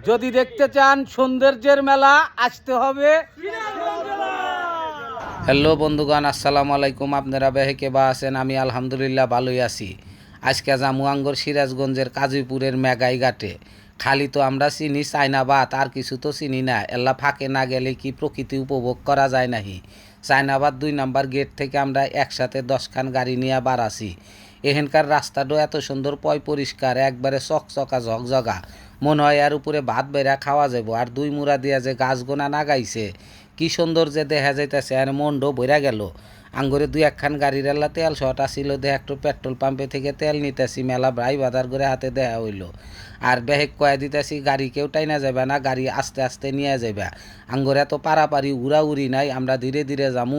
যদি দেখতে চান সৌন্দর্যের মেলা আসতে হবে। হ্যালো বন্ধুগণ, আসসালামু আলাইকুম। আপনারা বেহেকে বা আছেন? আমি আলহামদুলিল্লাহ ভালোই আছি। আজকে জামু আঙ্গর সিরাজগঞ্জের কাজীপুরের মেঘাই ঘাটে। খালি তো আমরা চিনি চায়নাবাদ, আর কিছু তো চিনি না। এল্লা ফাঁকে না গেলে কি প্রকৃতি উপভোগ করা যায় নাহি? চায়নাবাদ 2 নাম্বার গেট থেকে আমরা একসাথে 10খান গাড়ি নিয়ে বাড়াছি। এখানকার রাস্তাটাও এত সুন্দর, পরিষ্কার, একবারে চকচকা ঝকঝকা। মনে হয় এর উপরে ভাত বেড়া খাওয়া যাব। আর 2 মুড়া দিয়া যে গাছ গোনা নাগাইছে, কি সুন্দর যে দেখা যাইতেছে, আর মনটাও ভরা গেল। আঙ্গরে 2-1খান গাড়ির এল্লা তেল শর্ট আসিল, দেখ একটু পেট্রোল পাম্পে থেকে তেল নিতেছি। মেলা ভাই বাজার করে হাতে দেখা হইল। আর বেহেক কয়া দিতেছি গাড়ি কেউ টাইনা যাবে না, গাড়ি আস্তে আস্তে নিয়ে যাবে। আঙ্গরে এত পারাপারি উড়াউড়ি নাই, আমরা ধীরে ধীরে যামু।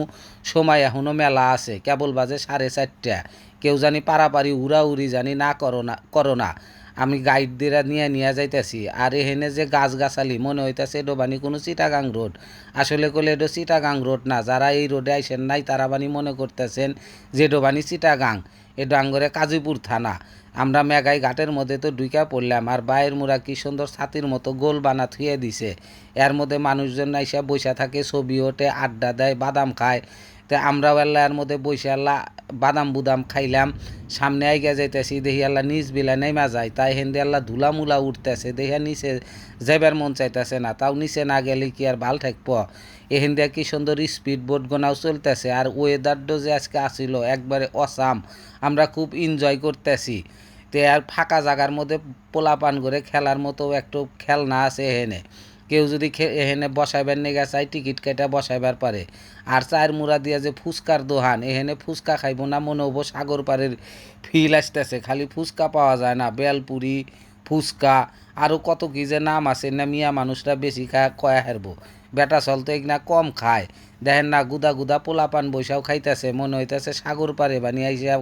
সময় এখনও মেলা আছে, কেবল বাজে 4:30। কেউ জানি পারাপারি উড়াউড়ি জানি না করো না। আমি গাইড দিয়ে নিয়ে যাইতেছি। আর এখানে যে গাছগাছালি মনে হইতেছে এডো বানি কোনো চিটাগাং রোড। আসলে কলে এডো চিটাগাং রোড না। যারা এই রোডে আইসেন নাই তারা বানি মনে করতেছেন যে এডো বানি চিটাগাং। এডো আঙ্গরে কাজীপুর থানা। আমরা মেঘাই ঘাটের মধ্যে তো ঢুকা পড়লাম। আর বাইরের মুড়া কি সুন্দর ছাতির মতো গোল বানা থুয়ে দিছে। এর মধ্যে মানুষজন আইসা বৈশা থাকে, ছবি ওঠে, আড্ডা দেয়, বাদাম খায়। তো আমরাও আল্লাহ এর মধ্যে বসে আল্লাহ বাদাম বুদাম খাইলাম। সামনে আইগা যাইতেছি, দেখি আল্লাহ নিচ বিলা নেমা যায়। তাই হেন্দে আল্লাহ ধুলা মুলা উঠতেছে, দেখে নিচে যাইবার মন চাইতেছে না। তাও নিচে না গেলে কি আর ভাল থাকব? এহেন্দে কি সুন্দর স্পিড বোট গোনাও চলতেছে। আর ওয়েদারটা যে আজকে আসিল একবারে অসাম। আমরা খুব এনজয় করতেছি। তে আর ফাঁকা জায়গার মধ্যে পোলাপান করে খেলার মতো একটু খেলনা আছে এহেনে। কেউ যদি এহেনে বসাইবার নিয়ে চাই, টিকিট কেটে বসাইবার পারে। আর চায়ের মুড়া দিয়া যে ফুচকার দোহান, এহেনে ফুচকা খাইব না মনে হবো সাগর পাড়ের ফিল আসতেছে। খালি ফুচকা পাওয়া যায় না, বেলপুরি, ফুচকা, আরও কত কি যে নাম আছে না। মিয়া মানুষরা বেশি খায় কয়া হারবো, বেটা চল তো না কম খায়। দেখেন না গুদা গুদা পোলাপান বৈশাও খাইতেছে, মনে হইতেছে সাগর পাড়ে বানিয়ে আইসা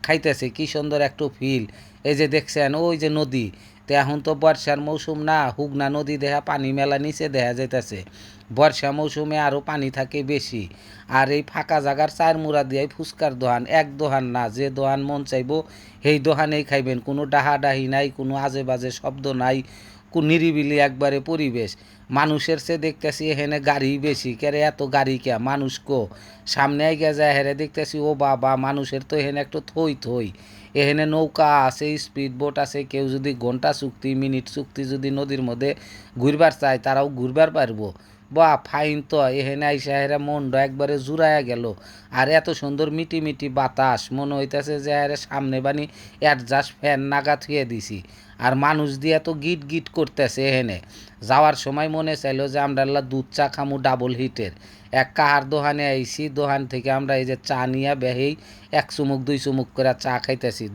খাইতেছে। কি সুন্দর একটু ফিল। এই যে দেখছেন ওই যে নদী, তো এখন তো বর্ষার মৌসুম না, হুগনা নদী দেখা পানি মেলা নিচে দেখা যাইতেছে। বর্ষা মৌসুমে আরও পানি থাকে বেশি। আর এই ফাঁকা জায়গার চায়ের মুড়া দিয়ে ফুচকার দোহান, এক দোহান না, যে দোহান মন চাইব সেই দোহানেই খাইবেন। কোনো ডাহাডাহি নাই, কোনো আজে বাজে শব্দ নাই, নিরিবিলি একবারে পরিবেশ। মানুষের সে দেখতেছি এখানে গাড়ি বেশি। কেরে এত গাড়ি কে? মানুষ কো? সামনে আইগা যায় হেরে দেখতেছি ও বাবা, মানুষের তো এখানে একটু থই থই। এখানে নৌকা আছে, স্পিড বোট আছে। কেউ যদি ঘন্টা চুক্তি, মিনিট চুক্তি যদি নদীর মধ্যে ঘুরবার চায় তারাও ঘুরবার পারবো। বা ফাইন তো এখানে আইসা হেরা মনটা একবারে জুড়াইয়া গেল। আর এত সুন্দর মিটি মিটি বাতাস, মনে হইতেছে যে হেরে সামনে বানি অ্যাডজাস্ট ফ্যান নাগা থুয়ে দিছি। আর মানুষ দিয়ে এত গিট গিট করতেছে এখানে। যাওয়ার সময় মনে চাইলো যে আমরা দুধ চা খামু ডাবল হিটের। এক কাহার দোকানে আইসি, দোকান থেকে আমরা এই যে চা নিয়ে বেহেই 1 চুমুক 2 চুমুক করে চা খাইতেছি।